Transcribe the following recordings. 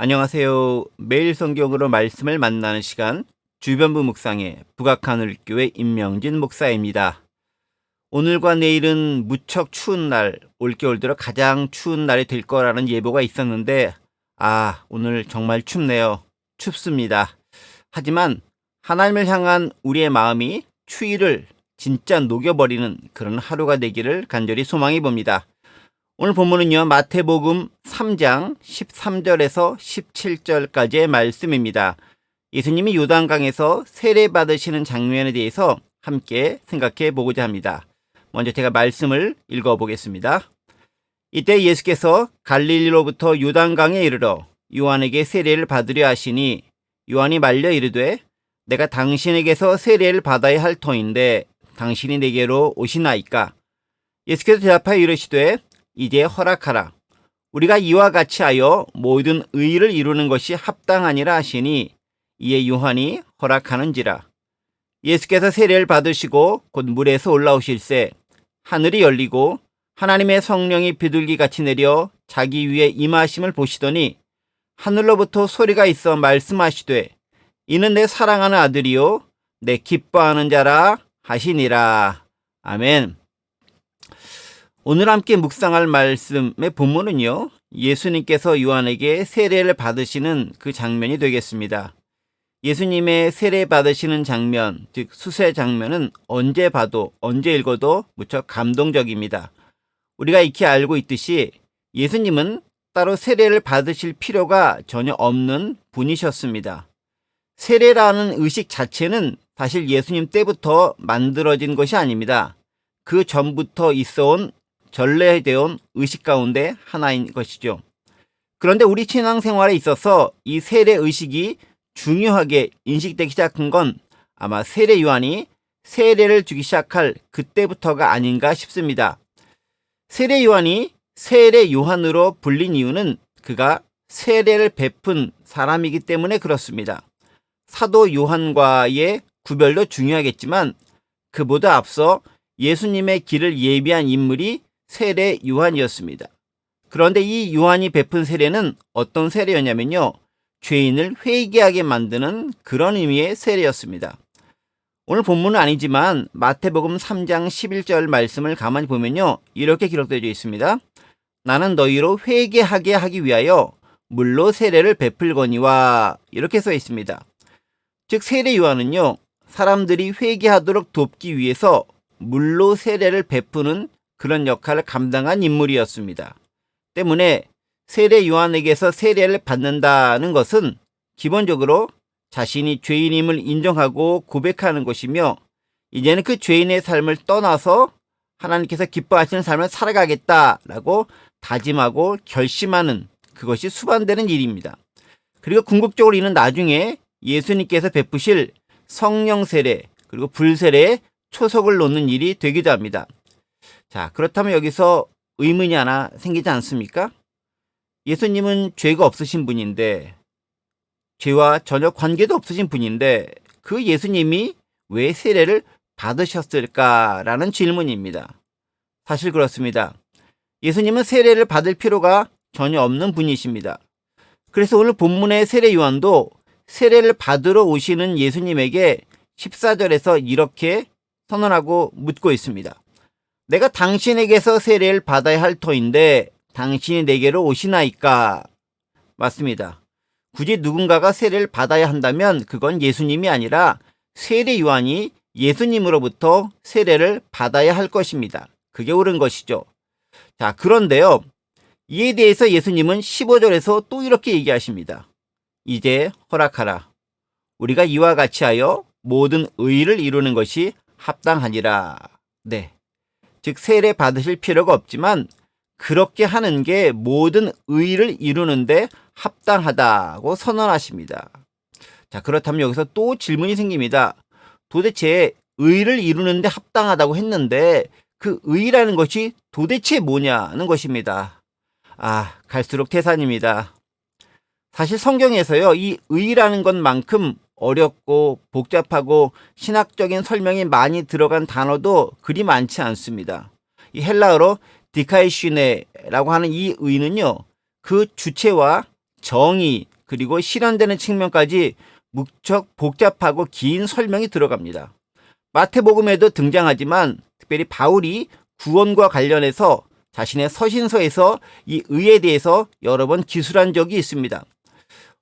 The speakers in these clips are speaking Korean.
안녕하세요. 매일 성경으로 말씀을 만나는 시간 주변부 묵상의 북악하늘교회 임명진 목사입니다. 오늘과 내일은 무척 추운 날, 올겨울 들어 가장 추운 날이 될 거라는 예보가 있었는데 오늘 정말 춥네요. 춥습니다. 하지만 하나님을 향한 우리의 마음이 추위를 진짜 녹여버리는 그런 하루가 되기를 간절히 소망해 봅니다. 오늘 본문은요, 마태복음 3장 13절에서 17절까지의 말씀입니다. 예수님이 요단강에서 세례받으시는 장면에 대해서 함께 생각해 보고자 합니다. 먼저 제가 말씀을 읽어보겠습니다. 이때 예수께서 갈릴리로부터 요단강에 이르러 요한에게 세례를 받으려 하시니 요한이 말려 이르되 내가 당신에게서 세례를 받아야 할 터인데 당신이 내게로 오시나이까? 예수께서 대답하여 이르시되 이제 허락하라. 우리가 이와 같이 하여 모든 의를 이루는 것이 합당하니라 하시니 이에 요한이 허락하는지라. 예수께서 세례를 받으시고 곧 물에서 올라오실새 하늘이 열리고 하나님의 성령이 비둘기같이 내려 자기 위에 임하심을 보시더니 하늘로부터 소리가 있어 말씀하시되 이는 내 사랑하는 아들이요 내 기뻐하는 자라 하시니라. 아멘. 오늘 함께 묵상할 말씀의 본문은요, 예수님께서 요한에게 세례를 받으시는 그 장면이 되겠습니다. 예수님의 세례 받으시는 장면, 즉 수세 장면은 언제 봐도 언제 읽어도 무척 감동적입니다. 우리가 익히 알고 있듯이 예수님은 따로 세례를 받으실 필요가 전혀 없는 분이셨습니다. 세례라는 의식 자체는 사실 예수님 때부터 만들어진 것이 아닙니다. 그 전부터 있어온 전래되어 온 의식 가운데 하나인 것이죠. 그런데 우리 신앙생활에 있어서 이 세례 의식이 중요하게 인식되기 시작한 건 아마 세례 요한이 세례를 주기 시작할 그때부터가 아닌가 싶습니다. 세례 요한이 세례 요한으로 불린 이유는 그가 세례를 베푼 사람이기 때문에 그렇습니다. 사도 요한과의 구별도 중요하겠지만 그보다 앞서 예수님의 길을 예비한 인물이 세례 요한이었습니다. 그런데 이 요한이 베푼 세례는 어떤 세례였냐면요, 죄인을 회개하게 만드는 그런 의미의 세례였습니다. 오늘 본문은 아니지만 마태복음 3장 11절 말씀을 가만히 보면요, 이렇게 기록되어 있습니다. 나는 너희로 회개하게 하기 위하여 물로 세례를 베풀거니와, 이렇게 써 있습니다. 즉 세례 요한은요, 사람들이 회개하도록 돕기 위해서 물로 세례를 베푸는 그런 역할을 감당한 인물이었습니다. 때문에 세례 요한에게서 세례를 받는다는 것은 기본적으로 자신이 죄인임을 인정하고 고백하는 것이며 이제는 그 죄인의 삶을 떠나서 하나님께서 기뻐하시는 삶을 살아가겠다라고 다짐하고 결심하는, 그것이 수반되는 일입니다. 그리고 궁극적으로 이는 나중에 예수님께서 베푸실 성령 세례 그리고 불세례에 초석을 놓는 일이 되기도 합니다. 자, 그렇다면 여기서 의문이 하나 생기지 않습니까? 예수님은 죄가 없으신 분인데, 죄와 전혀 관계도 없으신 분인데 그 예수님이 왜 세례를 받으셨을까라는 질문입니다. 사실 그렇습니다. 예수님은 세례를 받을 필요가 전혀 없는 분이십니다. 그래서 오늘 본문의 세례 요한도 세례를 받으러 오시는 예수님에게 14절에서 이렇게 선언하고 묻고 있습니다. 내가 당신에게서 세례를 받아야 할 터인데 당신이 내게로 오시나이까? 맞습니다. 굳이 누군가가 세례를 받아야 한다면 그건 예수님이 아니라 세례 요한이 예수님으로부터 세례를 받아야 할 것입니다. 그게 옳은 것이죠. 자, 그런데요, 이에 대해서 예수님은 15절에서 또 이렇게 얘기하십니다. 이제 허락하라. 우리가 이와 같이 하여 모든 의를 이루는 것이 합당하니라. 네. 즉 세례 받으실 필요가 없지만 그렇게 하는 게 모든 의를 이루는데 합당하다고 선언하십니다. 자, 그렇다면 여기서 또 질문이 생깁니다. 도대체 의를 이루는데 합당하다고 했는데 그 의라는 것이 도대체 뭐냐는 것입니다. 갈수록 태산입니다. 사실 성경에서요, 이 의라는 것만큼 어렵고 복잡하고 신학적인 설명이 많이 들어간 단어도 그리 많지 않습니다. 이 헬라어로 디카이슈네라고 하는 이 의는요, 그 주체와 정의 그리고 실현되는 측면까지 무척 복잡하고 긴 설명이 들어갑니다. 마태복음에도 등장하지만 특별히 바울이 구원과 관련해서 자신의 서신서에서 이 의에 대해서 여러 번 기술한 적이 있습니다.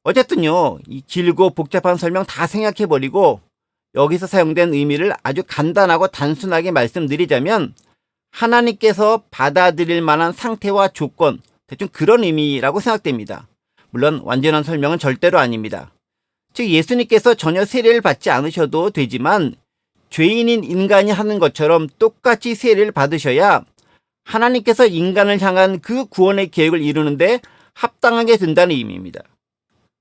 어쨌든요, 이 길고 복잡한 설명 다 생각해버리고 여기서 사용된 의미를 아주 간단하고 단순하게 말씀드리자면 하나님께서 받아들일 만한 상태와 조건, 대충 그런 의미라고 생각됩니다. 물론 완전한 설명은 절대로 아닙니다. 즉 예수님께서 전혀 세례를 받지 않으셔도 되지만 죄인인 인간이 하는 것처럼 똑같이 세례를 받으셔야 하나님께서 인간을 향한 그 구원의 계획을 이루는데 합당하게 된다는 의미입니다.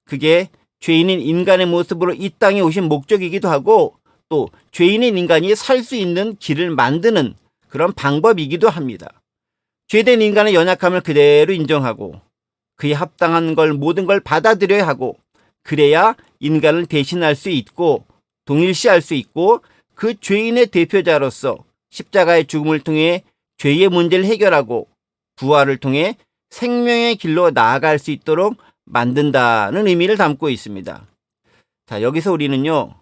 그게 죄인인 인간의 모습으로 이 땅에 오신 목적이기도 하고 또 죄인인 인간이 살 수 있는 길을 만드는 그런 방법이기도 합니다. 죄된 인간의 연약함을 그대로 인정하고 그에 합당한 걸 모든 걸 받아들여야 하고 그래야 인간을 대신할 수 있고 동일시할 수 있고 그 죄인의 대표자로서 십자가의 죽음을 통해 죄의 문제를 해결하고 부활을 통해 생명의 길로 나아갈 수 있도록 만든다는 의미를 담고 있습니다. 자, 여기서 우리는요,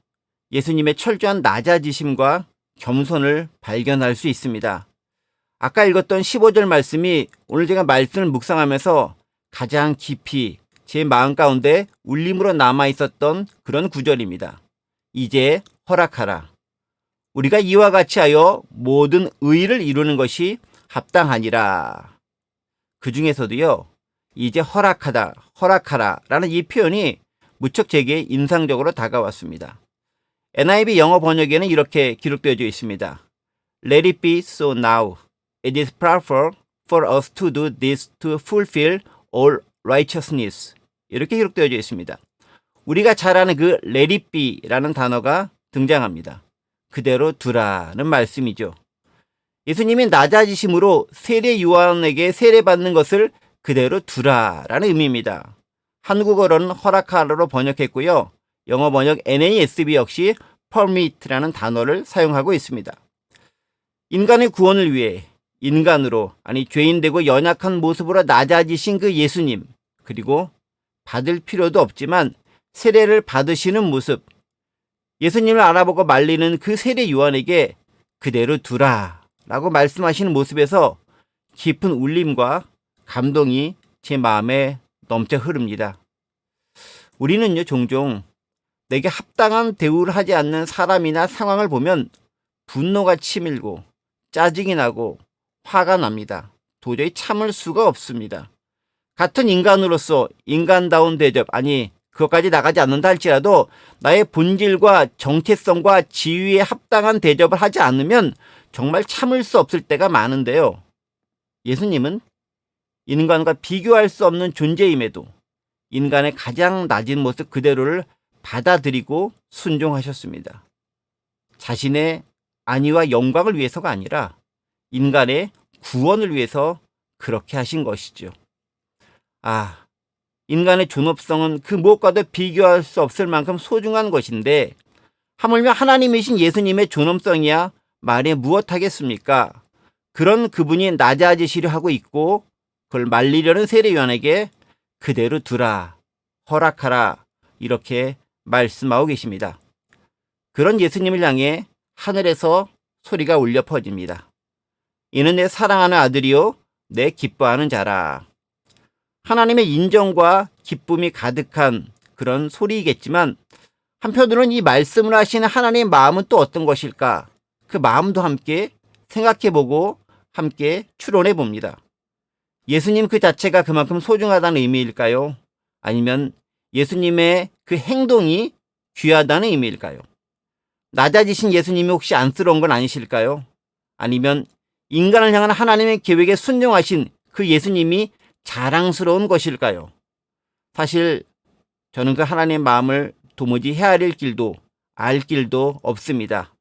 예수님의 철저한 낮아지심과 겸손을 발견할 수 있습니다. 아까 읽었던 15절 말씀이 오늘 제가 말씀을 묵상하면서 가장 깊이 제 마음 가운데 울림으로 남아 있었던 그런 구절입니다. 이제 허락하라. 우리가 이와 같이 하여 모든 의를 이루는 것이 합당하니라. 그 중에서도요, 이제 허락하라 라는 이 표현이 무척 제게 인상적으로 다가왔습니다. NIV 영어 번역에는 이렇게 기록되어 있습니다. Let it be so now. It is proper for us to do this to fulfill all righteousness. 이렇게 기록되어 있습니다. 우리가 잘 아는 그 let it be 라는 단어가 등장합니다. 그대로 두라는 말씀이죠. 예수님이 낮아지심으로 세례 요한에게 세례받는 것을 그대로 두라라는 의미입니다. 한국어로는 허락하라로 번역했고요. 영어 번역 NASB 역시 permit라는 단어를 사용하고 있습니다. 인간의 구원을 위해 인간으로, 아니 죄인 되고 연약한 모습으로 낮아지신 그 예수님, 그리고 받을 필요도 없지만 세례를 받으시는 모습, 예수님을 알아보고 말리는 그 세례 요한에게 그대로 두라라고 말씀하시는 모습에서 깊은 울림과 감동이 제 마음에 넘쳐 흐릅니다. 우리는요, 종종 내게 합당한 대우를 하지 않는 사람이나 상황을 보면 분노가 치밀고 짜증이 나고 화가 납니다. 도저히 참을 수가 없습니다. 같은 인간으로서 인간다운 대접, 아니 그것까지 나가지 않는다 할지라도 나의 본질과 정체성과 지위에 합당한 대접을 하지 않으면 정말 참을 수 없을 때가 많은데요. 예수님은 인간과 비교할 수 없는 존재임에도 인간의 가장 낮은 모습 그대로를 받아들이고 순종하셨습니다. 자신의 안위와 영광을 위해서가 아니라 인간의 구원을 위해서 그렇게 하신 것이죠. 인간의 존엄성은 그 무엇과도 비교할 수 없을 만큼 소중한 것인데 하물며 하나님이신 예수님의 존엄성이야 말에 무엇하겠습니까? 그런 그분이 낮아지시려 하고 있고 그걸 말리려는 세례 요한에게 그대로 두라, 허락하라 이렇게 말씀하고 계십니다. 그런 예수님을 향해 하늘에서 소리가 울려 퍼집니다. 이는 내 사랑하는 아들이요 내 기뻐하는 자라. 하나님의 인정과 기쁨이 가득한 그런 소리이겠지만 한편으로는 이 말씀을 하시는 하나님의 마음은 또 어떤 것일까? 그 마음도 함께 생각해보고 함께 추론해 봅니다. 예수님 그 자체가 그만큼 소중하다는 의미일까요? 아니면 예수님의 그 행동이 귀하다는 의미일까요? 낮아지신 예수님이 혹시 안쓰러운 건 아니실까요? 아니면 인간을 향한 하나님의 계획에 순종하신 그 예수님이 자랑스러운 것일까요? 사실 저는 그 하나님의 마음을 도무지 헤아릴 길도 알 길도 없습니다.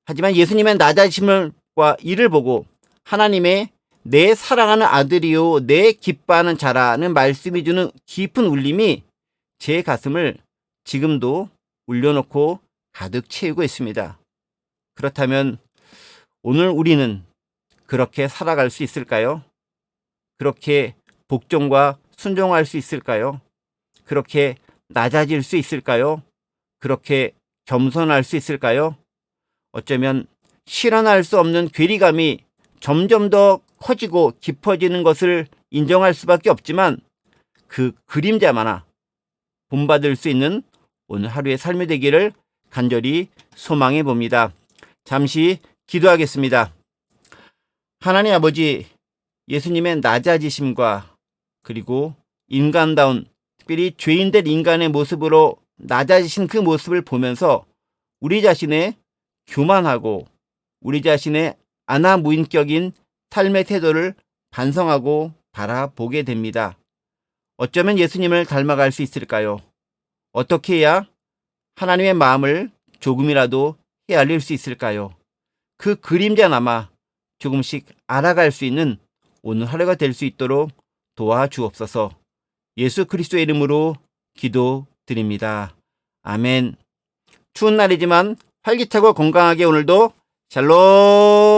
하지만 예수님의 낮아지심과 이를 보고 하나님의 내 사랑하는 아들이요 내 기뻐하는 자라는 말씀이 주는 깊은 울림이 제 가슴을 지금도 울려놓고 가득 채우고 있습니다. 그렇다면 오늘 우리는 그렇게 살아갈 수 있을까요? 그렇게 복종과 순종할 수 있을까요? 그렇게 낮아질 수 있을까요? 그렇게 겸손할 수 있을까요? 어쩌면 실현할 수 없는 괴리감이 점점 더 커지고 깊어지는 것을 인정할 수밖에 없지만 그 그림자마나 본받을 수 있는 오늘 하루의 삶이 되기를 간절히 소망해 봅니다. 잠시 기도하겠습니다. 하나님 아버지, 예수님의 낮아지심과 그리고 인간다운, 특별히 죄인된 인간의 모습으로 낮아지신 그 모습을 보면서 우리 자신의 교만하고 우리 자신의 안하무인격인 삶의 태도를 반성하고 바라보게 됩니다. 어쩌면 예수님을 닮아갈 수 있을까요? 어떻게 해야 하나님의 마음을 조금이라도 헤아릴 수 있을까요? 그 그림자나마 조금씩 알아갈 수 있는 오늘 하루가 될 수 있도록 도와주옵소서. 예수 그리스도의 이름으로 기도드립니다. 아멘. 추운 날이지만 활기차고 건강하게 오늘도 샬롬.